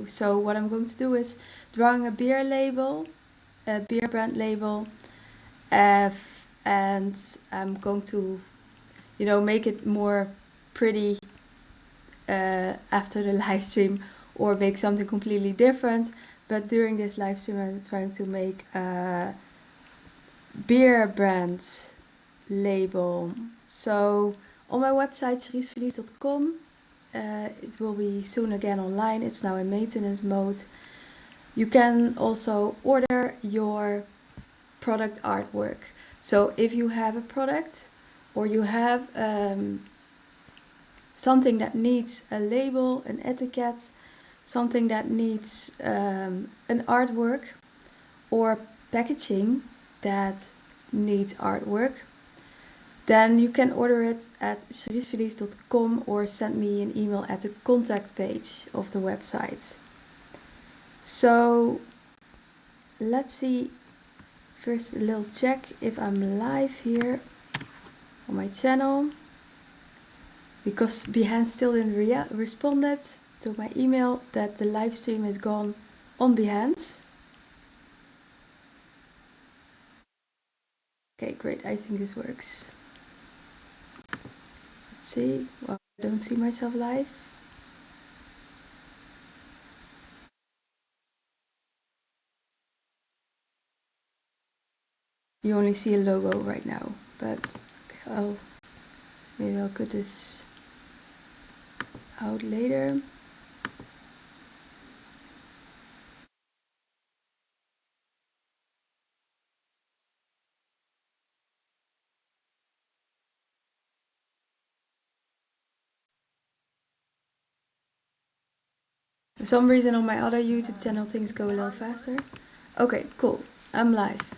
do. So what I'm going to do is drawing a beer label, a beer brand label, and I'm going to, make it more pretty after the live stream, or make something completely different. But during this live stream, I'm trying to make a beer brand label. So on my website, charisfelice.com, it will be soon again online. It's now in maintenance mode. You can also order your product artwork. So if you have a product, or you have something that needs a label, an etiquette, something that needs an artwork, or packaging that needs artwork, then you can order it at charisfelice.com or send me an email at the contact page of the website. So let's see, first a little check if I'm live here on my channel, because Behance still didn't responded to my email that the live stream is gone on Behance. Okay, great, I think this works. Let's see, well, I don't see myself live. You only see a logo right now, but okay, maybe I'll cut this out later. For some reason on my other YouTube channel things go a little faster. Okay, cool, I'm live.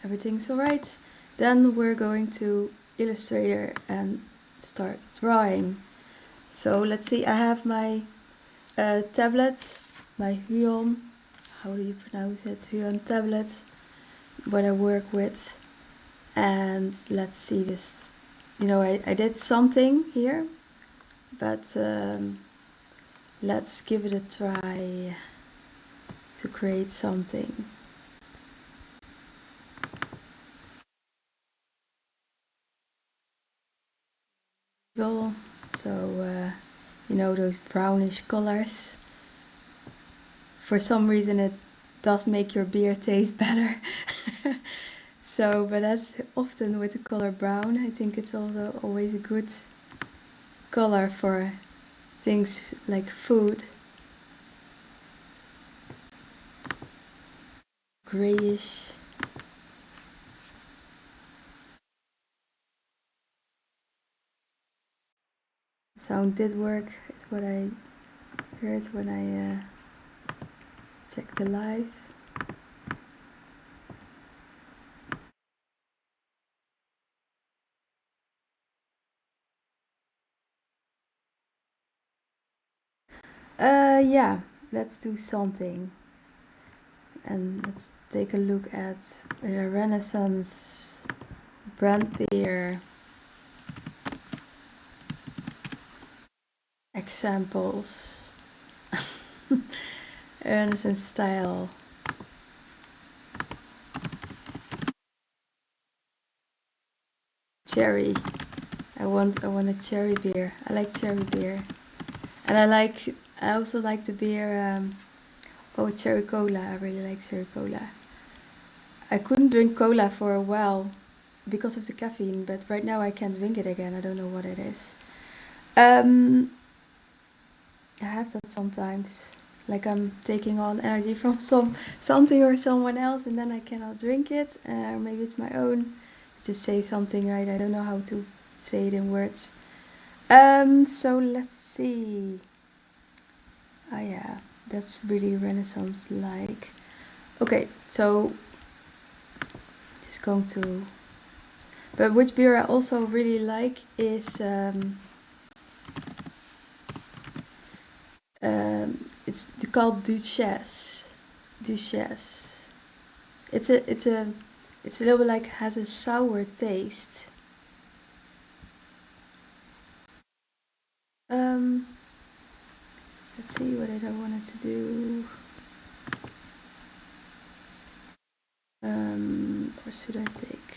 Everything's alright. Then we're going to Illustrator and start drawing. So let's see, I have my tablet, my Huon, how do you pronounce it? Huon tablet, what I work with. And let's see, just, I did something here, but let's give it a try to create something. So, those brownish colors. For some reason it does make your beer taste better. So, but that's often with the color brown. I think it's also always a good color for things like food. Grayish. Sound did work. It's what I heard when I checked the live. Yeah, let's do something. And let's take a look at Renaissance brand beer examples. Renaissance style. Cherry. I want a cherry beer. I like cherry beer. And I also like the beer cherry cola. I really like cherry cola. I couldn't drink cola for a while because of the caffeine, but right now I can drink it again. I don't know what it is. I have that sometimes. Like I'm taking on energy from something or someone else, and then I cannot drink it. Maybe it's my own. Just say something, right? I don't know how to say it in words. So let's see. Oh yeah, that's really Renaissance like. Okay, so just going to. But which beer I also really like is it's called Duchesse. Duchesse. It's a little bit like, has a sour taste. Let's see what did I want to do? Or should I take?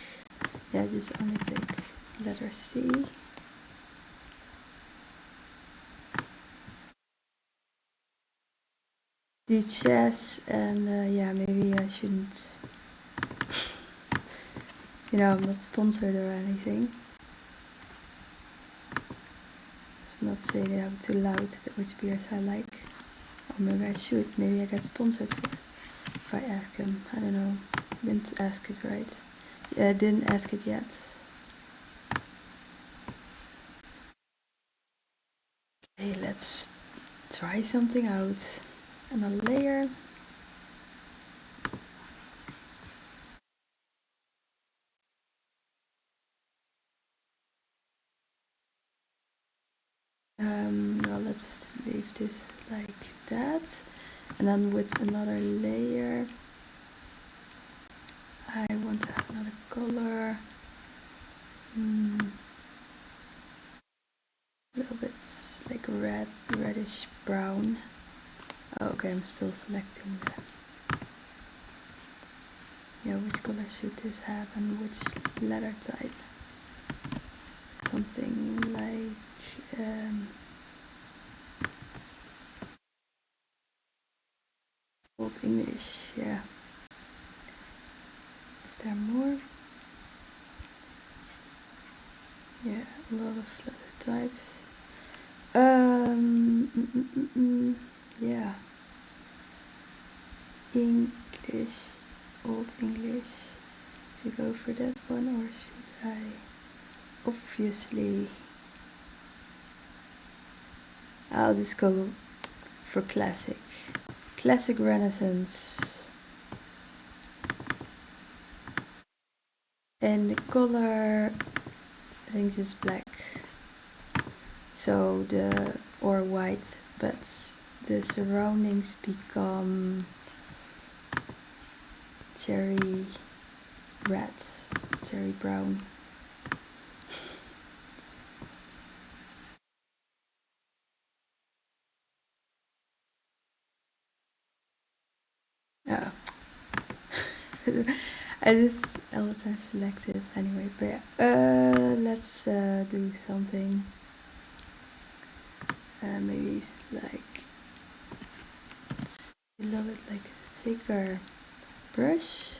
Yeah, just only take letter C. The chess, and yeah, maybe I shouldn't. You know, I'm not sponsored or anything. Let's not say that I'm too loud, which beers I like. Or maybe I should. Maybe I get sponsored for it. If I ask him, I don't know. Didn't ask it right. Yeah, didn't ask it yet. Okay, let's try something out. Another layer. Well, let's leave this like that. And then with another layer, I want to have another color. A little bit like reddish brown. Oh, okay, I'm still selecting the. Yeah, which color should this have and which letter type? Something like Old English, yeah. Is there more? Yeah, a lot of letter types. Yeah. English, Old English. Should I go for that one or should I? Obviously, I'll just go for classic. Classic Renaissance. And the color, I think just black. So or white, but the surroundings become cherry red, cherry brown. Oh. I just all the time select it anyway, but yeah. Let's do something. Maybe it's like a little bit like a thicker brush.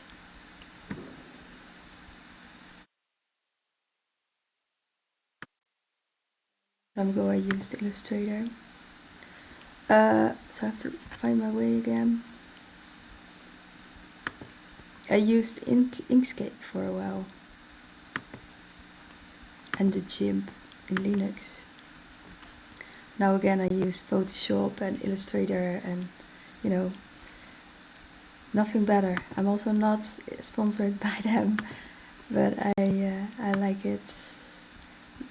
I used Illustrator. So I have to find my way again. I used Inkscape for a while. And the GIMP in Linux. Now again I use Photoshop and Illustrator and, you know, nothing better. I'm also not sponsored by them, but I like it.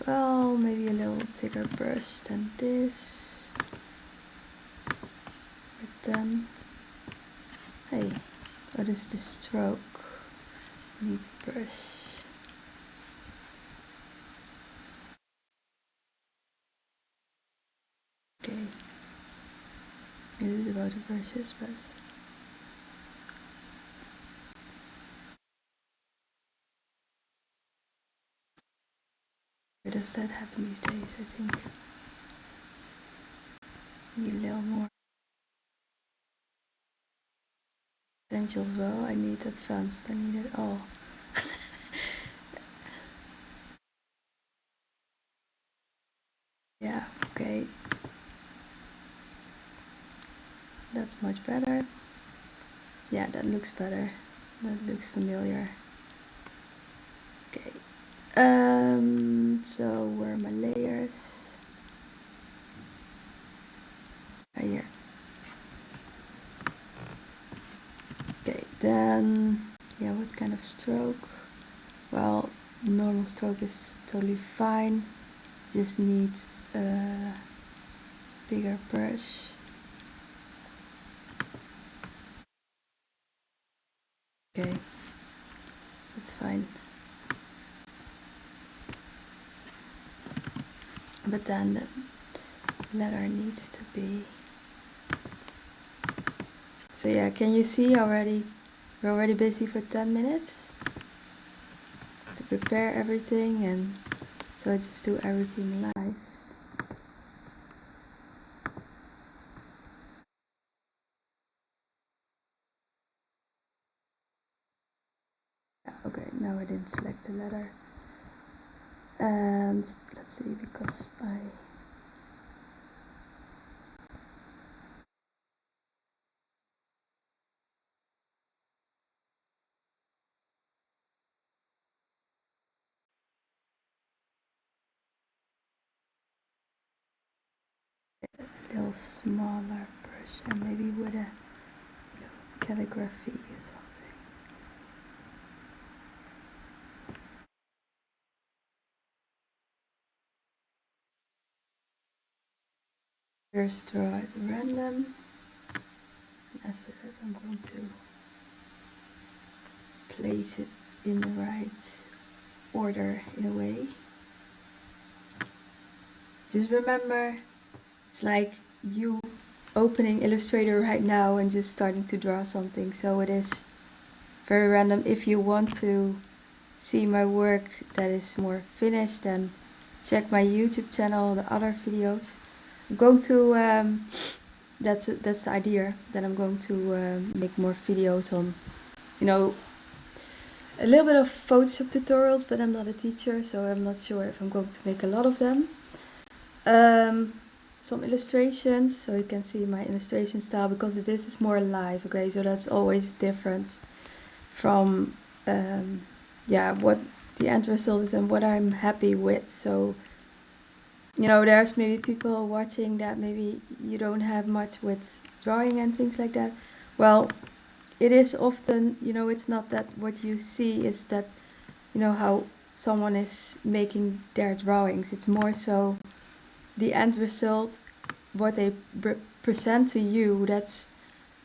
Well, maybe a little thicker brush than this. But then, hey, what is the stroke? Need a brush. Okay, this is about the brushes, but where does that happen these days? I think need a little more. Essential as well. I need advanced. I need it all. Yeah, okay. That's much better. Yeah, that looks better. That looks familiar. Okay. So where are my layers? Right here. Okay, then yeah, what kind of stroke? Well, normal stroke is totally fine. Just need a bigger brush. Okay, that's fine. But then the letter needs to be So yeah, can you see already? We're already busy for 10 minutes to prepare everything, and so I just do everything live. Yeah, okay, now I didn't select the letter. And let's see, because I little smaller brush and maybe with a calligraphy or something. First draw at random, and after that I'm going to place it in the right order in a way. Just remember, it's like you opening Illustrator right now and just starting to draw something, so it is very random. If you want to see my work that is more finished, then check my YouTube channel, the other videos. I'm going to that's the idea, that I'm going to make more videos on, you know, a little bit of Photoshop tutorials, but I'm not a teacher, so I'm not sure if I'm going to make a lot of them. Some illustrations, so you can see my illustration style, because this is more live, okay, so that's always different from yeah, what the end result is and what I'm happy with. So, you know, there's maybe people watching that maybe you don't have much with drawing and things like that. Well, it is often, you know, it's not that what you see is that, you know, how someone is making their drawings. It's more so the end result, what they present to you. That's,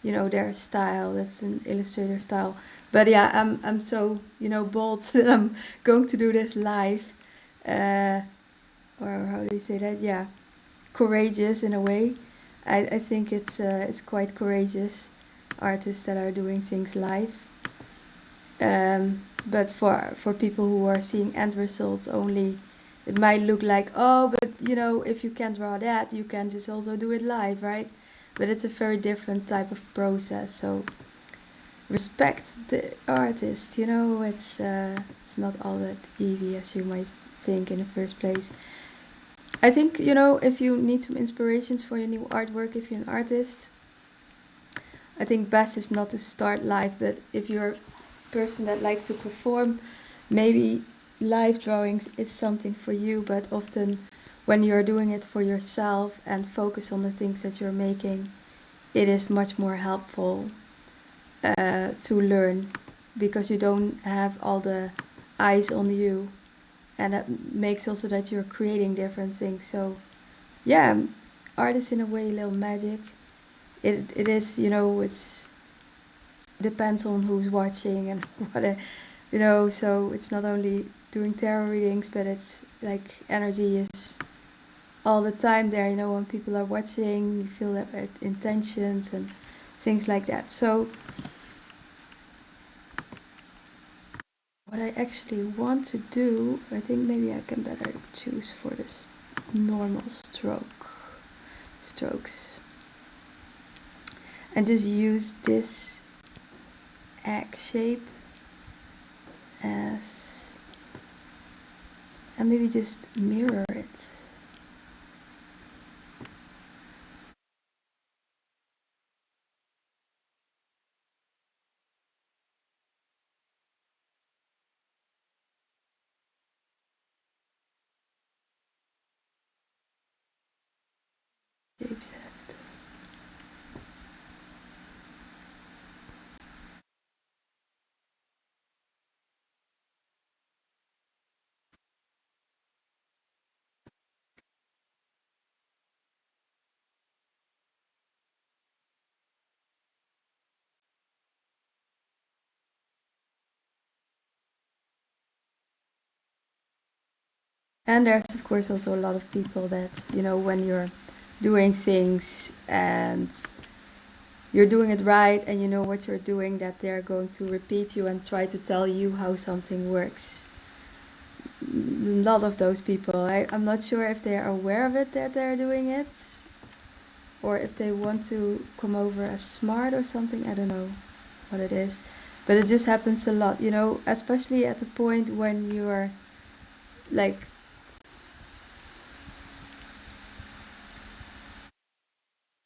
you know, their style. That's an illustrator style. But yeah, I'm so, you know, bold that I'm going to do this live, or how do you say that? Yeah, courageous in a way. I think it's quite courageous, artists that are doing things live. But for people who are seeing end results only, it might look like, oh, but you know, if you can draw that, you can just also do it live, right? But it's a very different type of process. So respect the artist. You know, it's not all that easy as you might think in the first place. I think, you know, if you need some inspirations for your new artwork, if you're an artist, I think best is not to start live. But if you're a person that likes to perform, maybe live drawings is something for you. But often when you're doing it for yourself and focus on the things that you're making, it is much more helpful to learn, because you don't have all the eyes on you, and that makes also that you're creating different things. So yeah, art is in a way a little magic. It is, you know, it's depends on who's watching and what you know, so it's not only doing tarot readings, but it's like energy is all the time there, you know, when people are watching, you feel that intentions and things like that. So what I actually want to do, I think maybe I can better choose for this normal strokes, and just use this egg shape as, and maybe just mirror it. Shapes have to. And there's of course also a lot of people that, you know, when you're doing things and you're doing it right and you know what you're doing, that they're going to repeat you and try to tell you how something works. A lot of those people, I'm not sure if they are aware of it that they're doing it, or if they want to come over as smart or something. I don't know what it is, but it just happens a lot, you know, especially at the point when you're like,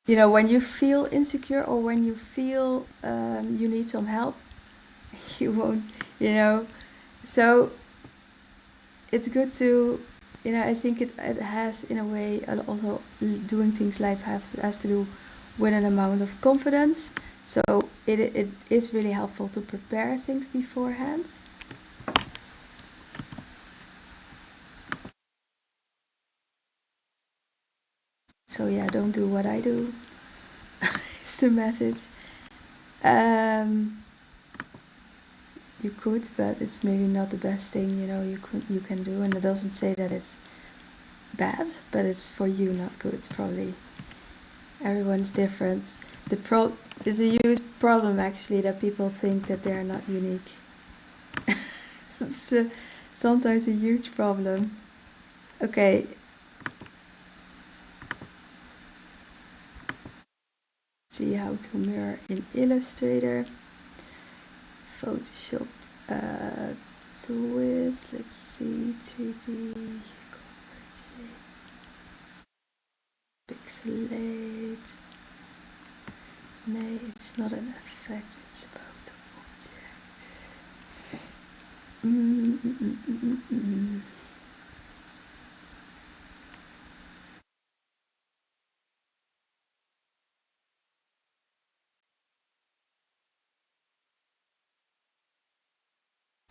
you know, when you feel insecure or when you feel you need some help, you won't, you know. So it's good to, you know, I think it has in a way also doing things live has to do with an amount of confidence. So it is really helpful to prepare things beforehand. So yeah, don't do what I do. It's the message. Um, you could, but it's maybe not the best thing, you know, you can do, and it doesn't say that it's bad, but it's for you not good probably. Everyone's different. It's a huge problem actually that people think that they're not unique. It's sometimes a huge problem. Okay. See how to mirror in Illustrator. Photoshop tools. Let's see, 3D conversion. Pixelate. Nee, it's not an effect, it's about the object.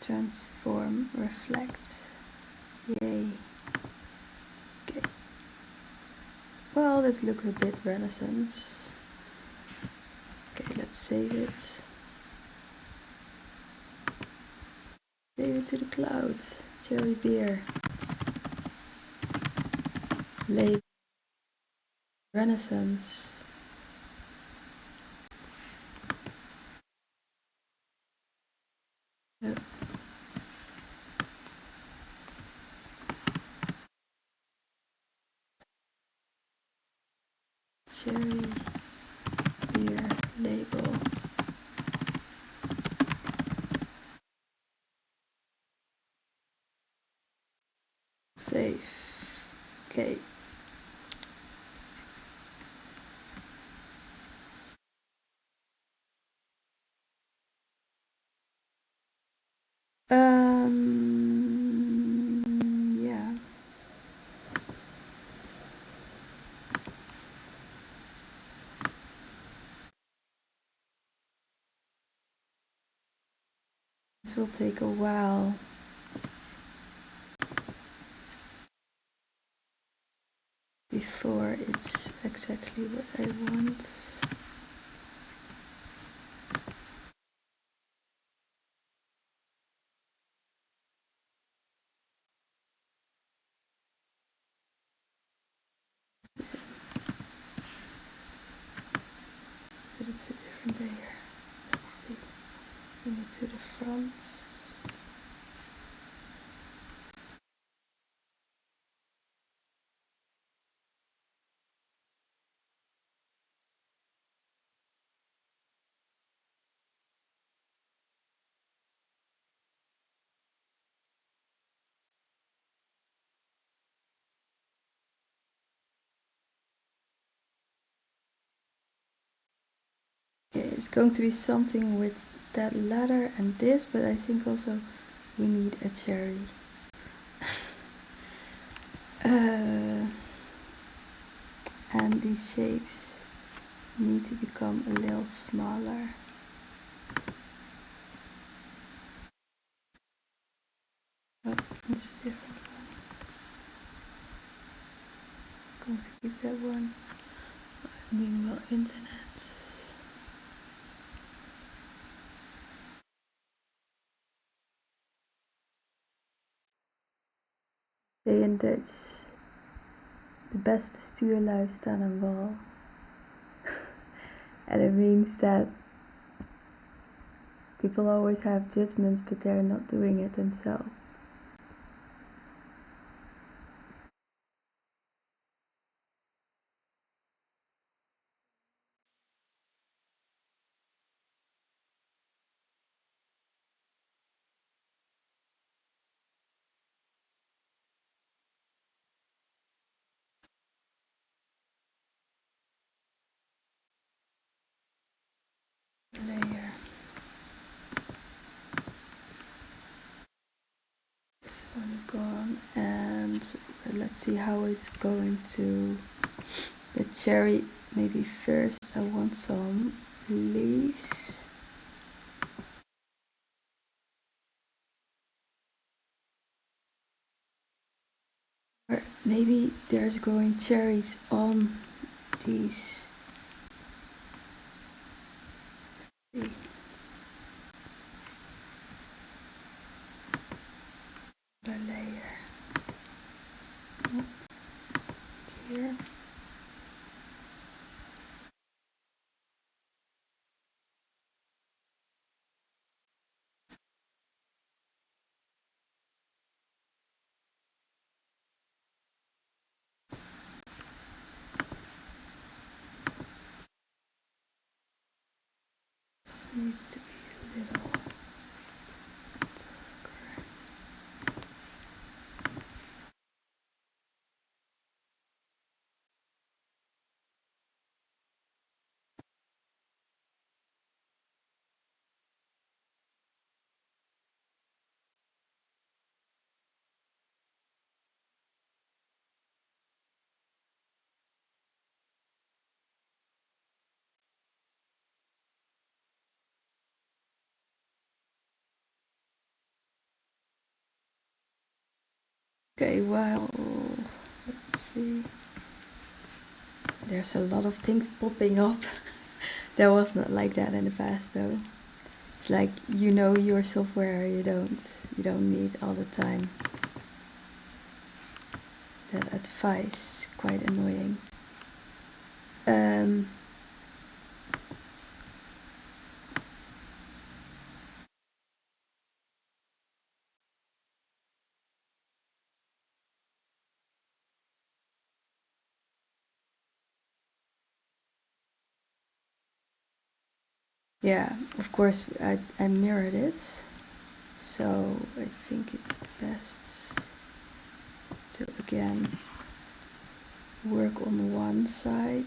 Transform, reflect. Yay. Okay. Well, this looks a bit Renaissance. Okay, let's save it. Save it to the cloud. Cherry beer. Label. Renaissance. Yep. Cherry beer label. Save. Okay. Yeah. This will take a while. Before it's exactly what I want. But it's a different layer. Let's see. Bring it to the front. Okay, it's going to be something with that letter and this, but I think also we need a cherry. And these shapes need to become a little smaller. Oh, it's a different one. I'm going to keep that one. Meanwhile, internet. Say in Dutch, de beste stuurlui staan aan wal. And it means that people always have judgments, but they're not doing it themselves. Layer. This one gone, and let's see how it's going to the cherry. Maybe first I want some leaves. Or maybe there's growing cherries on these. Let's see. Another layer. Oh, here. This needs to be a little darker. Okay, well, let's see. There's a lot of things popping up. That was not like that in the past though. It's like you know your software, you don't need all the time. That advice, quite annoying. Yeah, of course I mirrored it, so I think it's best to again work on one side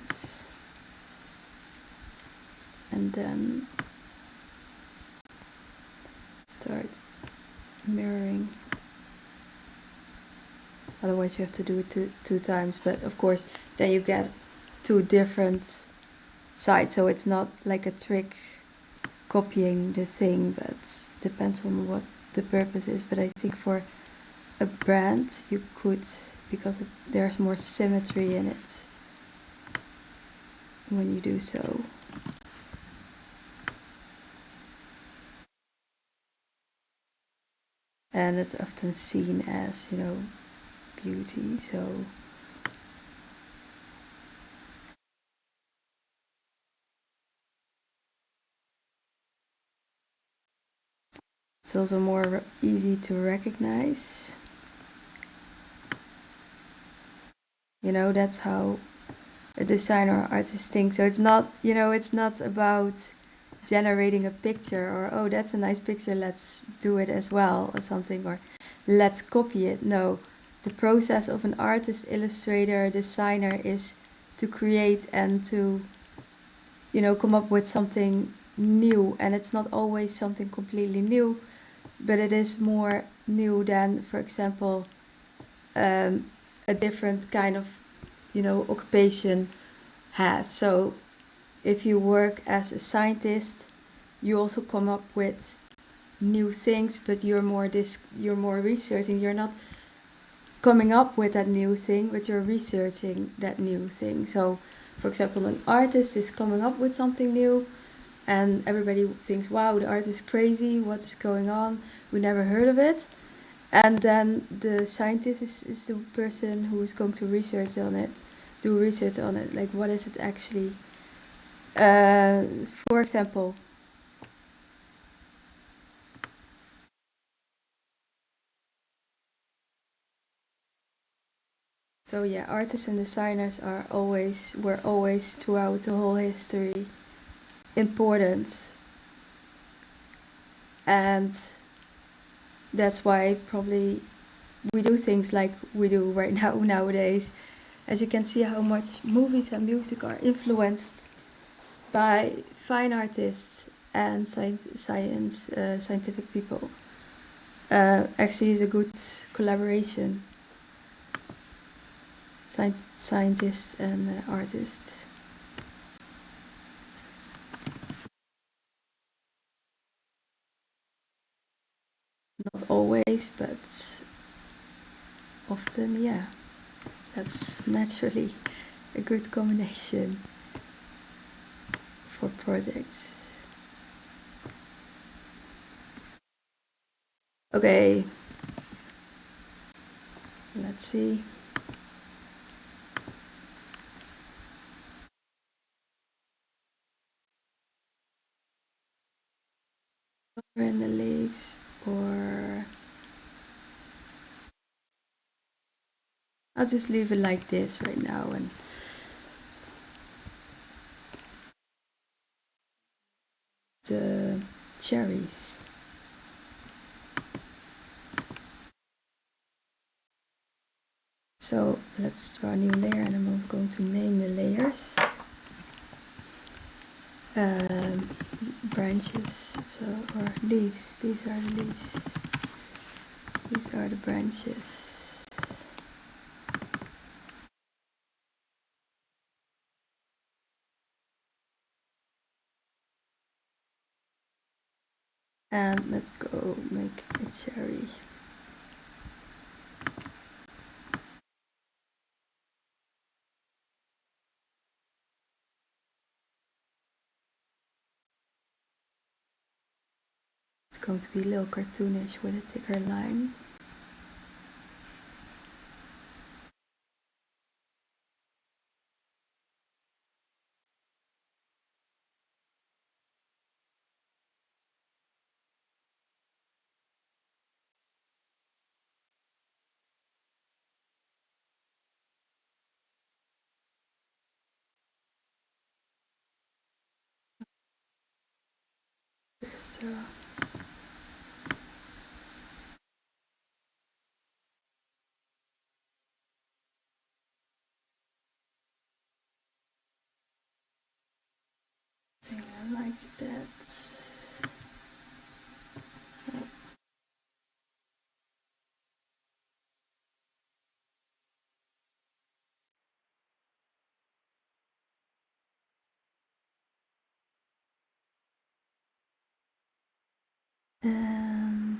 and then start mirroring. Otherwise you have to do it two times, but of course then you get two different sides, so it's not like a trick copying the thing, but depends on what the purpose is. But I think for a brand you could, because there's more symmetry in it when you do so. And it's often seen as, you know, beauty, so it's also more easy to recognize. You know, that's how a designer or artist thinks. So it's not, you know, it's not about generating a picture or, oh, that's a nice picture, let's do it as well or something, or let's copy it. No, the process of an artist, illustrator, designer is to create and to, you know, come up with something new. And it's not always something completely new, but it is more new than, for example, a different kind of, you know, occupation has. So if you work as a scientist, you also come up with new things, but you're more researching. You're not coming up with that new thing, but you're researching that new thing. So, for example, an artist is coming up with something new, and everybody thinks, "Wow, the artist is crazy. What is going on? We never heard of it." And then the scientist is the person who is going to do research on it. Like, what is it actually For example, so yeah, artists and designers were always throughout the whole history important, and that's why probably we do things like we do right now nowadays. As you can see, how much movies and music are influenced by fine artists and scientific people. Actually, is a good collaboration. Scientists and artists. Not always, but often, yeah. That's naturally a good combination for projects. Okay, let's see. In the leaves, or I'll just leave it like this right now and the cherries. So let's draw a new layer, and I'm also going to name the layers. Branches, so, or leaves. These are the leaves. These are the branches. And let's go make a cherry. It's going to be a little cartoonish with a thicker line. There's the thing I like that. And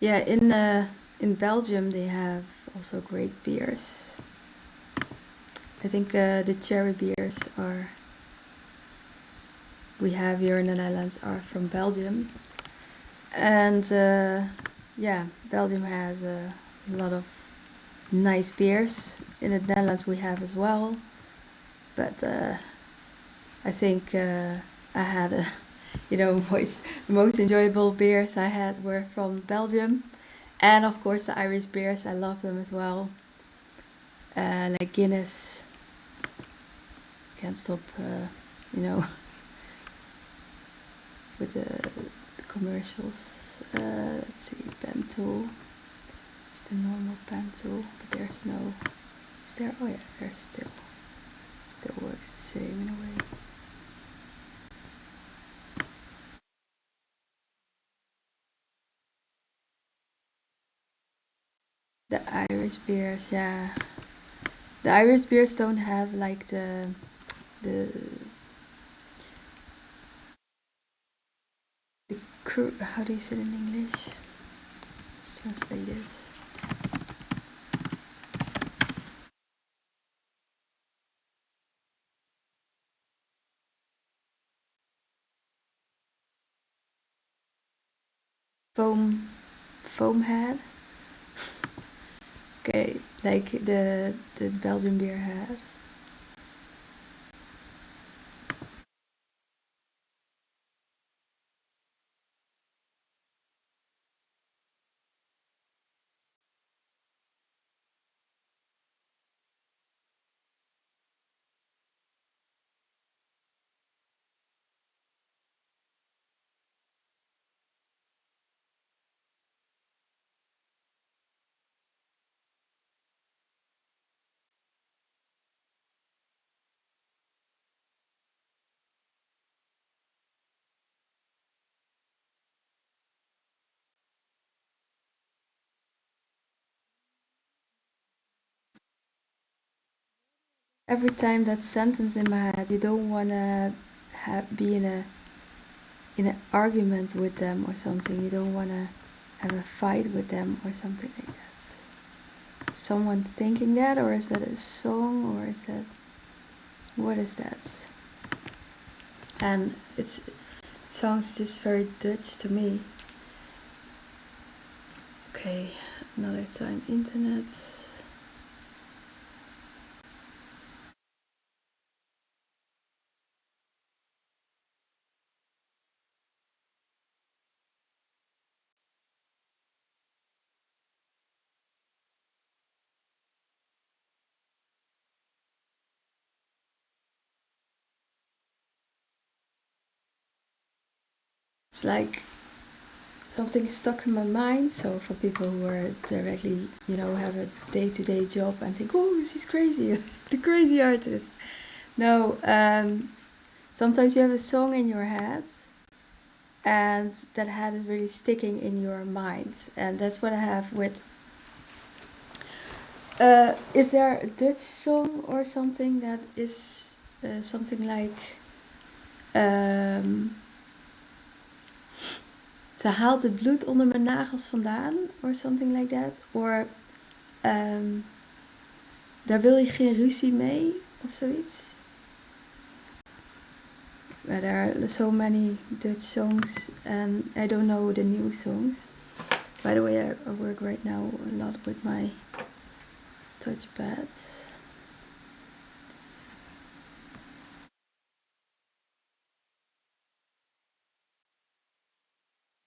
yeah, in Belgium they have also great beers. I think the cherry beers are we have here in the Netherlands are from Belgium, and yeah, Belgium has a lot of nice beers. In the Netherlands we have as well, but I think I had a, the most enjoyable beers I had were from Belgium, and of course the Irish beers. I love them as well. Like Guinness, can't stop, you know, with the commercials. Let's see, pen tool. It's the normal pen tool, but there's no. Is there? Oh yeah, there's still works the same in a way. The Irish beers, yeah. The Irish beers don't have like the how do you say it in English? Let's translate it. Foam head. Okay, like the Belgian beer has. Every time that sentence in my head, you don't wanna be in an argument with them or something. You don't wanna have a fight with them or something like that. Someone thinking that, or is that a song, or is that, what is that? And it sounds just very Dutch to me. Okay, another time, internet. It's like something stuck in my mind. So for people who are directly, have a day-to-day job and think, oh, she's crazy, the crazy artist. No, sometimes you have a song in your head and that head is really sticking in your mind. And that's what I have with... is there a Dutch song or something that is something like... Ze haalt het bloed onder mijn nagels vandaan, or something like that. Or daar wil je geen ruzie mee, of zoiets. But there are so many Dutch songs, and I don't know the new songs. By the way, I work right now a lot with my touchpad.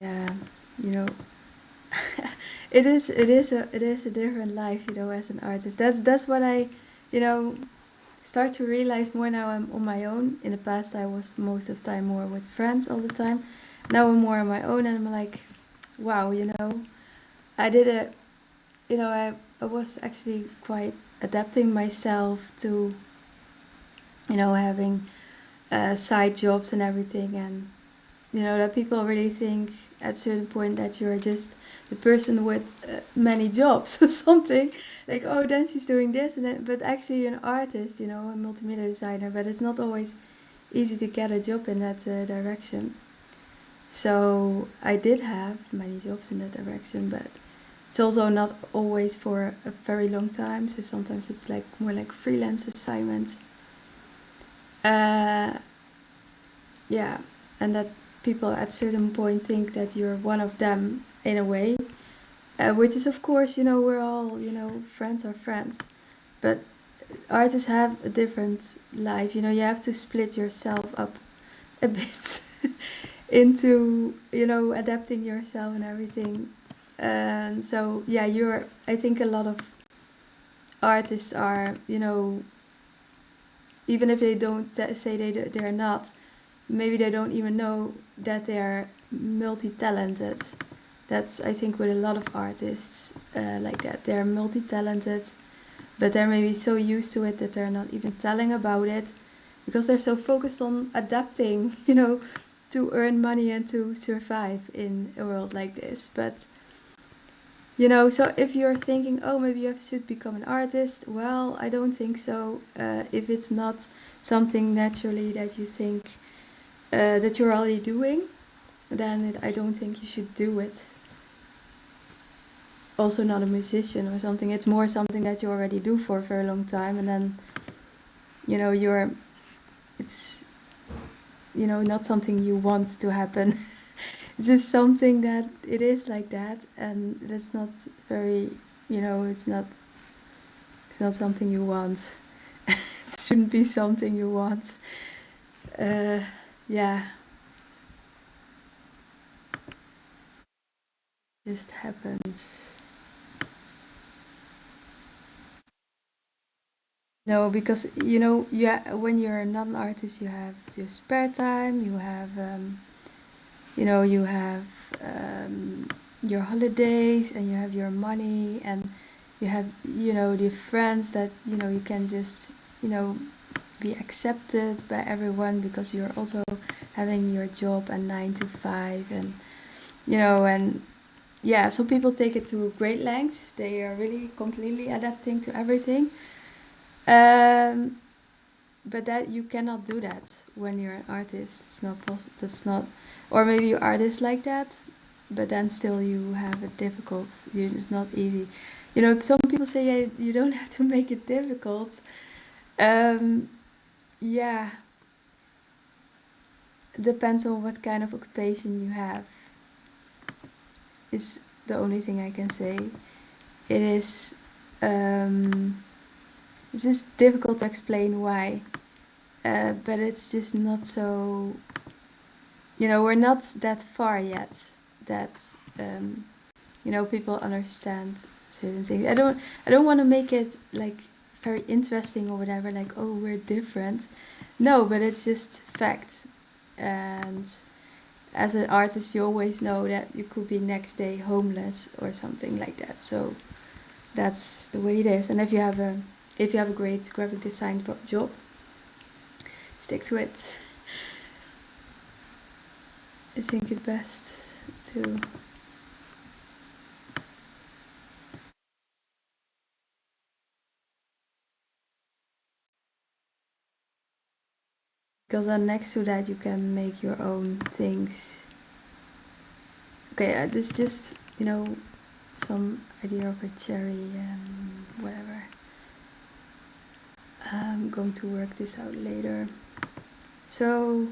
Yeah, it is a different life, as an artist. That's what I, start to realize more now. I'm on my own. In the past, I was most of the time more with friends all the time. Now I'm more on my own, and I'm like, wow, I did it. I was actually quite adapting myself to, having side jobs and everything, and that people really think at a certain point that you're just the person with many jobs or something. Like, oh, then she's doing this and that. But actually, you're an artist, a multimedia designer. But it's not always easy to get a job in that direction. So I did have many jobs in that direction, but it's also not always for a very long time. So sometimes it's like more like freelance assignments. Yeah, and that people at a certain point think that you're one of them in a way, which is, of course, we're all, friends are friends, but artists have a different life. You have to split yourself up a bit into, adapting yourself and everything. And so, yeah, I think a lot of artists are, even if they don't say they're not, maybe they don't even know that they are multi-talented. That's, I think, with a lot of artists like that. They're multi-talented, but they're maybe so used to it that they're not even telling about it because they're so focused on adapting, to earn money and to survive in a world like this. But, so if you're thinking, oh, maybe you should become an artist, well, I don't think so. If it's not something naturally that you think that you're already doing. then I don't think you should do it. Also not a musician or something. It's more something that you already do for a very long time, and then it's not something you want to happen. It's just something that it is like that, and that's not very, it's not something you want. It shouldn't be something you want. Yeah, just happens. No, because when you're not an artist, you have your spare time, you have your holidays, and you have your money, and you have the friends that you can just be accepted by everyone, because you're also having your job and 9 to 5, and and yeah, some people take it to great lengths. They are really completely adapting to everything. um, but that you cannot do that when you're an artist. It's not possible. That's not. Or maybe you're artist like that, but then still you have it difficult. It's not easy. Some people say, yeah, you don't have to make it difficult. um, yeah, it depends on what kind of occupation you have. It's the only thing I can say. It is it's just difficult to explain why. But it's just not so. We're not that far yet that people understand certain things. I don't want to make it like very interesting or whatever, like, oh, we're different. No, but it's just facts. And as an artist, you always know that you could be next day homeless or something like that. So that's the way it is. And if you have a great graphic design job, stick to it. I think it's best to. Because then next to that you can make your own things. Okay, this is just, some idea of a cherry and whatever. I'm going to work this out later. So,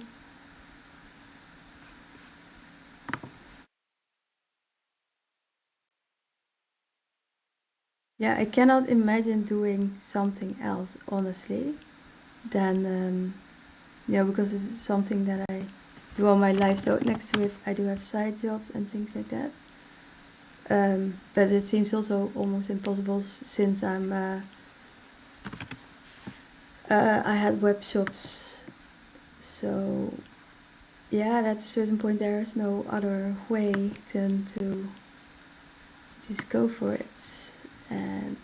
yeah, I cannot imagine doing something else, honestly, than, because this is something that I do all my life. So next to it, I do have side jobs and things like that. But it seems also almost impossible since I had web shops. So yeah, at a certain point there is no other way than to just go for it. And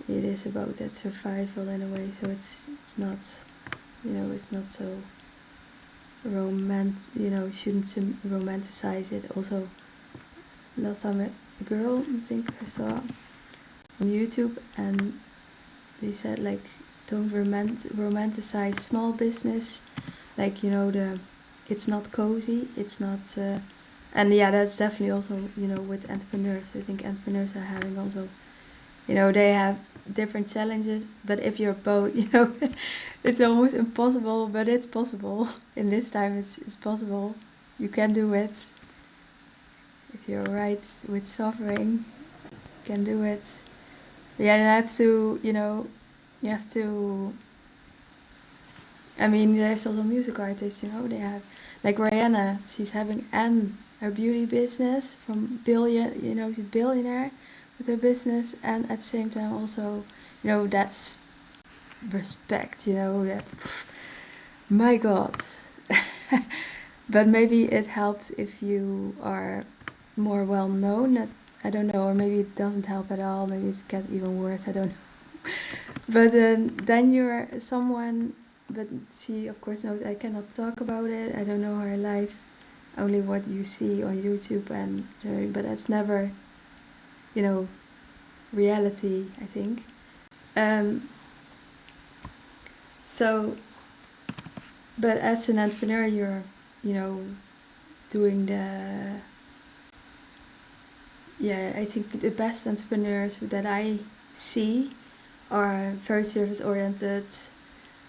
it is about that survival in a way. So it's not, it's not so shouldn't romanticize it. Also, last time a girl, I think I saw on YouTube, and they said, like, don't romanticize small business, like, it's not cozy, it's not and yeah, that's definitely also with entrepreneurs. I think entrepreneurs are having also, they have different challenges, but if you're both, it's almost impossible, but it's possible. In this time it's possible. You can do it if you're right with suffering. You can do it. Yeah, and you have to. I mean, there's also music artists. They have, like Rihanna. She's having her beauty business from billion. She's a billionaire with her business, and at the same time also, that's respect. That, my God. But maybe it helps if you are more well known. I don't know, or maybe it doesn't help at all. Maybe it gets even worse. I don't know. But then you're someone. But she, of course, knows I cannot talk about it. I don't know her life, only what you see on YouTube, and but that's never, reality, I think. Um, so, but as an entrepreneur, you're, doing the, yeah, I think the best entrepreneurs that I see are very service oriented,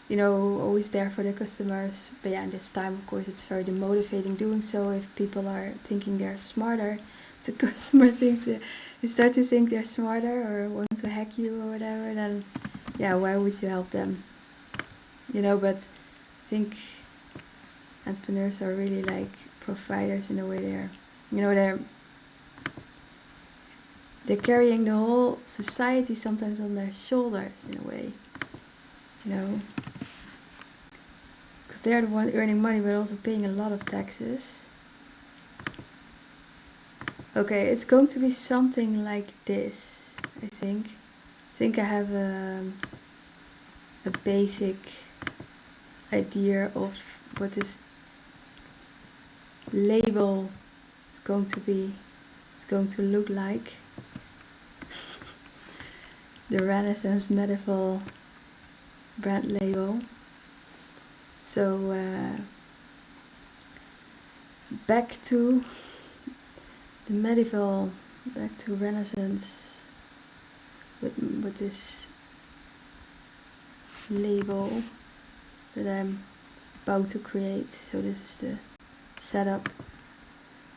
you know, always there for the customers. But yeah, in this time, of course, it's very demotivating doing so if people are thinking they're smarter. If the customer thinks, they start to think they're smarter or want to hack you or whatever, then yeah, why would you help them? You know, but I think entrepreneurs are really like providers in a way. They're, you know, they're carrying the whole society sometimes on their shoulders in a way, you know, because they're the one earning money but also paying a lot of taxes. Okay, it's going to be something like this, I think. I think I have a basic idea of what this label is going to be. It's going to look like. The Renaissance medieval brand label. So back to the medieval, back to Renaissance with this label that I'm about to create. So this is the setup.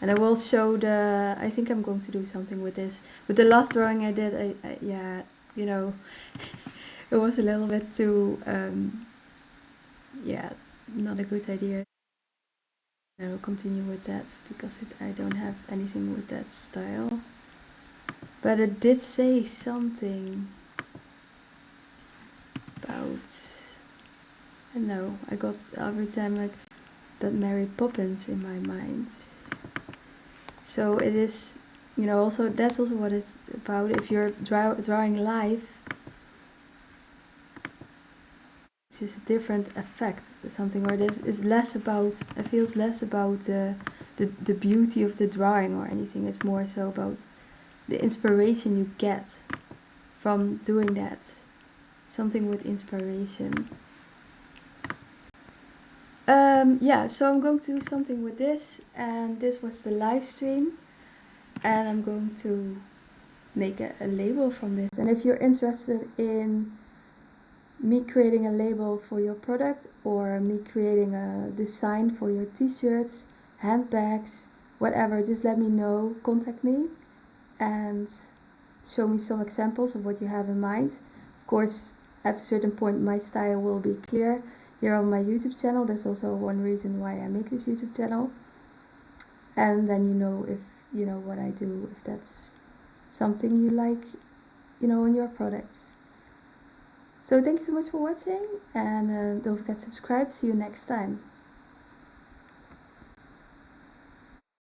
And I will show the, I think I'm going to do something with this. With the last drawing I did, I yeah, you know, it was a little bit too, yeah, not a good idea. I will continue with that because I don't have anything with that style. But it did say something about, I don't know, I got every time like that Mary Poppins in my mind. So it is, you know, also that's also what it's about. If you're drawing live, it's just a different effect. Something where this is less about, it feels less about the beauty of the drawing or anything. It's more so about the inspiration you get from doing that. Something with inspiration. Yeah, so I'm going to do something with this, and this was the live stream, and I'm going to make a label from this. And if you're interested in me creating a label for your product or me creating a design for your t-shirts, handbags, whatever, just let me know, contact me and show me some examples of what you have in mind. Of course, at a certain point my style will be clear here on my YouTube channel. That's also one reason why I make this YouTube channel. And then you know if you know what I do, if that's something you like, you know, on your products. So thank you so much for watching, and don't forget to subscribe. See you next time.